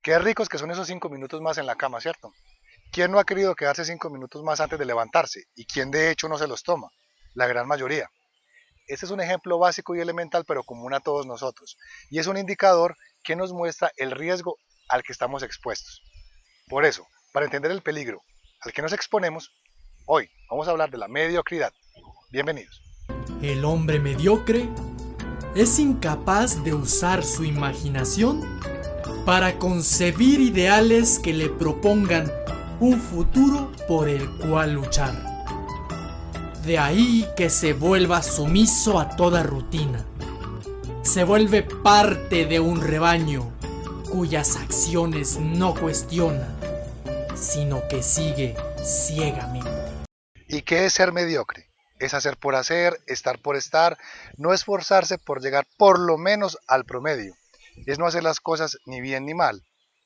Qué ricos que son esos 5 minutos más en la cama, ¿cierto? ¿Quién no ha querido quedarse 5 minutos más antes de levantarse? ¿Y quién de hecho no se los toma? La gran mayoría. Este es un ejemplo básico y elemental, pero común a todos nosotros. Y es un indicador que nos muestra el riesgo al que estamos expuestos. Por eso, para entender el peligro al que nos exponemos, hoy vamos a hablar de la mediocridad. Bienvenidos. El hombre mediocre es incapaz de usar su imaginación para concebir ideales que le propongan un futuro por el cual luchar. De ahí que se vuelva sumiso a toda rutina. Se vuelve parte de un rebaño cuyas acciones no cuestiona, sino que sigue ciegamente. ¿Y qué es ser mediocre? Es hacer por hacer, estar por estar, no esforzarse por llegar por lo menos al promedio. Es no hacer las cosas ni bien ni mal,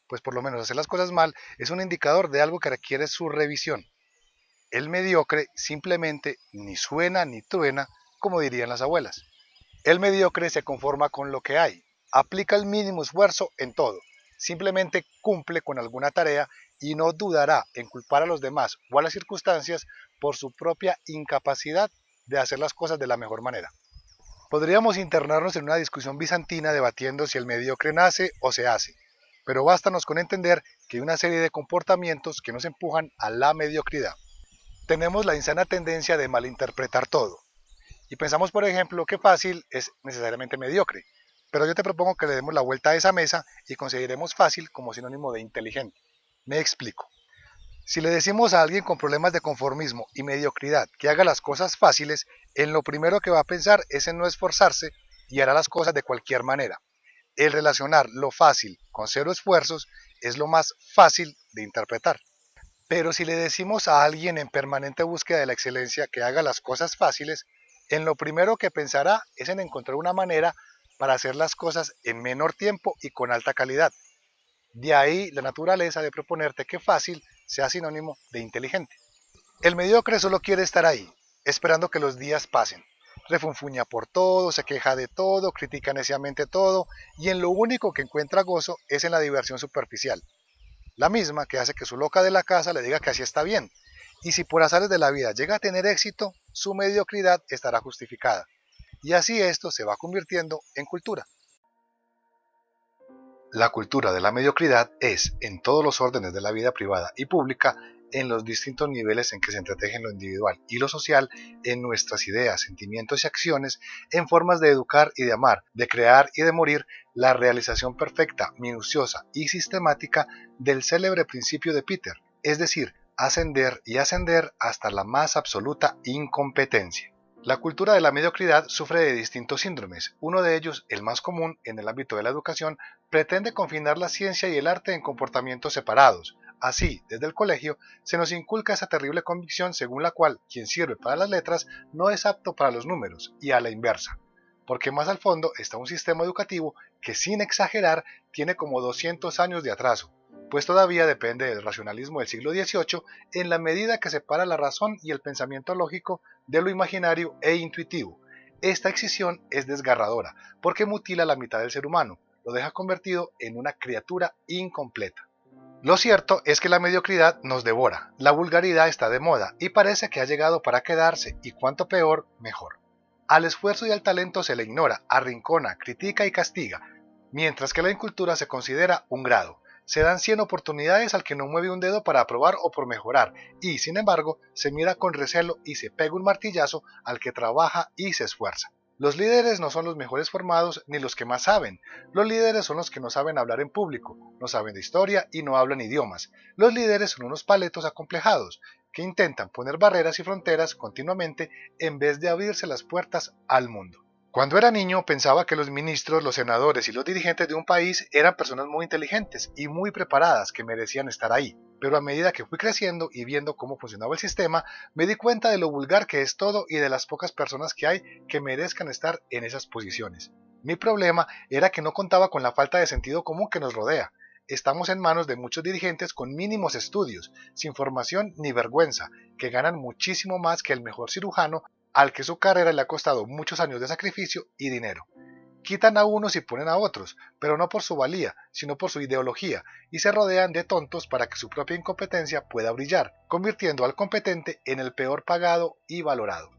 pues por lo menos hacer las cosas mal es un indicador de algo que requiere su revisión. El mediocre simplemente ni suena ni truena, como dirían las abuelas. El mediocre se conforma con lo que hay, aplica el mínimo esfuerzo en todo, simplemente cumple con alguna tarea y no dudará en culpar a los demás o a las circunstancias por su propia incapacidad de hacer las cosas de la mejor manera. Podríamos internarnos en una discusión bizantina debatiendo si el mediocre nace o se hace, pero bástanos con entender que hay una serie de comportamientos que nos empujan a la mediocridad. Tenemos la insana tendencia de malinterpretar todo, y pensamos, por ejemplo, que fácil es necesariamente mediocre, pero yo te propongo que le demos la vuelta a esa mesa y consideremos fácil como sinónimo de inteligente. Me explico. Si le decimos a alguien con problemas de conformismo y mediocridad que haga las cosas fáciles, en lo primero que va a pensar es en no esforzarse y hará las cosas de cualquier manera. El relacionar lo fácil con cero esfuerzos es lo más fácil de interpretar. Pero si le decimos a alguien en permanente búsqueda de la excelencia que haga las cosas fáciles, en lo primero que pensará es en encontrar una manera para hacer las cosas en menor tiempo y con alta calidad. De ahí la naturaleza de proponerte que fácil sea sinónimo de inteligente. El mediocre solo quiere estar ahí, esperando que los días pasen. Refunfuña por todo, se queja de todo, critica neciamente todo, y en lo único que encuentra gozo es en la diversión superficial. La misma que hace que su loca de la casa le diga que así está bien. Y si por azares de la vida llega a tener éxito, su mediocridad estará justificada. Y así esto se va convirtiendo en cultura. La cultura de la mediocridad es, en todos los órdenes de la vida privada y pública, en los distintos niveles en que se entretejen lo individual y lo social, en nuestras ideas, sentimientos y acciones, en formas de educar y de amar, de crear y de morir, la realización perfecta, minuciosa y sistemática del célebre principio de Peter, es decir, ascender y ascender hasta la más absoluta incompetencia. La cultura de la mediocridad sufre de distintos síndromes. Uno de ellos, el más común en el ámbito de la educación, pretende confinar la ciencia y el arte en comportamientos separados. Así, desde el colegio, se nos inculca esa terrible convicción según la cual quien sirve para las letras no es apto para los números, y a la inversa. Porque más al fondo está un sistema educativo que, sin exagerar, tiene como 200 años de atraso, pues todavía depende del racionalismo del siglo XVIII en la medida que separa la razón y el pensamiento lógico de lo imaginario e intuitivo. Esta excisión es desgarradora, porque mutila la mitad del ser humano, lo deja convertido en una criatura incompleta. Lo cierto es que la mediocridad nos devora, la vulgaridad está de moda y parece que ha llegado para quedarse, y cuanto peor, mejor. Al esfuerzo y al talento se le ignora, arrincona, critica y castiga, mientras que la incultura se considera un grado. Se dan 100 oportunidades al que no mueve un dedo para aprobar o por mejorar, y sin embargo se mira con recelo y se pega un martillazo al que trabaja y se esfuerza. Los líderes no son los mejores formados ni los que más saben. Los líderes son los que no saben hablar en público, no saben de historia y no hablan idiomas. Los líderes son unos paletos acomplejados que intentan poner barreras y fronteras continuamente en vez de abrirse las puertas al mundo. Cuando era niño pensaba que los ministros, los senadores y los dirigentes de un país eran personas muy inteligentes y muy preparadas que merecían estar ahí. Pero a medida que fui creciendo y viendo cómo funcionaba el sistema, me di cuenta de lo vulgar que es todo y de las pocas personas que hay que merezcan estar en esas posiciones. Mi problema era que no contaba con la falta de sentido común que nos rodea. Estamos en manos de muchos dirigentes con mínimos estudios, sin formación ni vergüenza, que ganan muchísimo más que el mejor cirujano al que su carrera le ha costado muchos años de sacrificio y dinero. Quitan a unos y ponen a otros, pero no por su valía, sino por su ideología, y se rodean de tontos para que su propia incompetencia pueda brillar, convirtiendo al competente en el peor pagado y valorado.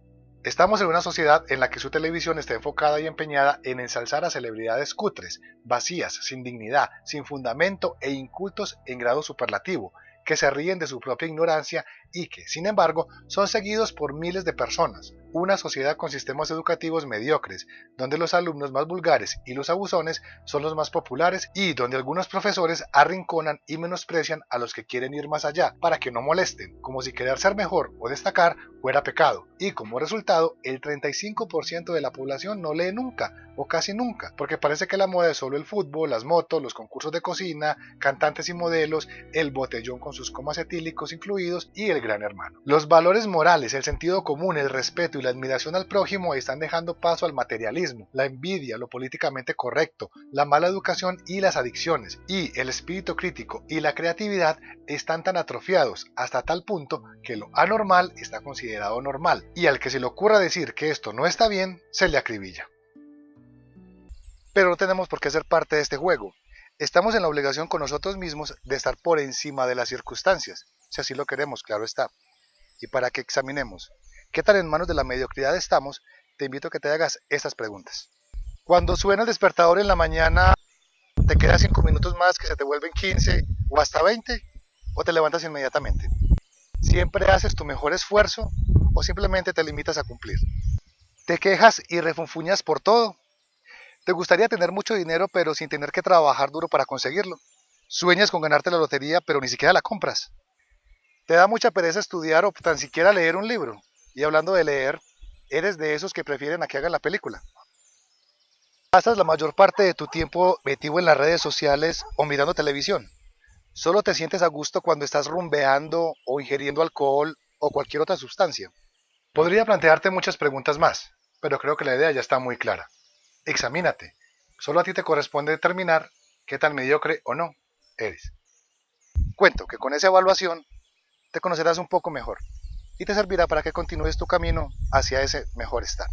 Estamos en una sociedad en la que su televisión está enfocada y empeñada en ensalzar a celebridades cutres, vacías, sin dignidad, sin fundamento e incultos en grado superlativo, que se ríen de su propia ignorancia y que, sin embargo, son seguidos por miles de personas. Una sociedad con sistemas educativos mediocres, donde los alumnos más vulgares y los abusones son los más populares y donde algunos profesores arrinconan y menosprecian a los que quieren ir más allá para que no molesten, como si querer ser mejor o destacar fuera pecado. Y como resultado, el 35% de la población no lee nunca o casi nunca, porque parece que la moda es solo el fútbol, las motos, los concursos de cocina, cantantes y modelos, el botellón con sus comas etílicos incluidos y el gran hermano. Los valores morales, el sentido común, el respeto y la admiración al prójimo están dejando paso al materialismo, la envidia, lo políticamente correcto, la mala educación y las adicciones, y el espíritu crítico y la creatividad están tan atrofiados hasta tal punto que lo anormal está considerado normal, y al que se le ocurra decir que esto no está bien, se le acribilla. Pero no tenemos por qué ser parte de este juego. Estamos en la obligación con nosotros mismos de estar por encima de las circunstancias, si así lo queremos, claro está. Y para que examinemos qué tan en manos de la mediocridad estamos, te invito a que te hagas estas preguntas. Cuando suena el despertador en la mañana, ¿te quedas 5 minutos más que se te vuelven 15 o hasta 20? ¿O te levantas inmediatamente? ¿Siempre haces tu mejor esfuerzo o simplemente te limitas a cumplir? ¿Te quejas y refunfuñas por todo? ¿Te gustaría tener mucho dinero pero sin tener que trabajar duro para conseguirlo? ¿Sueñas con ganarte la lotería pero ni siquiera la compras? ¿Te da mucha pereza estudiar o tan siquiera leer un libro? Y hablando de leer, ¿eres de esos que prefieren a que hagan la película? ¿Pasas la mayor parte de tu tiempo metido en las redes sociales o mirando televisión? ¿Solo te sientes a gusto cuando estás rumbeando o ingiriendo alcohol o cualquier otra sustancia? Podría plantearte muchas preguntas más, pero creo que la idea ya está muy clara. Examínate. Solo a ti te corresponde determinar qué tan mediocre o no eres. Cuento que con esa evaluación te conocerás un poco mejor y te servirá para que continúes tu camino hacia ese mejor estar.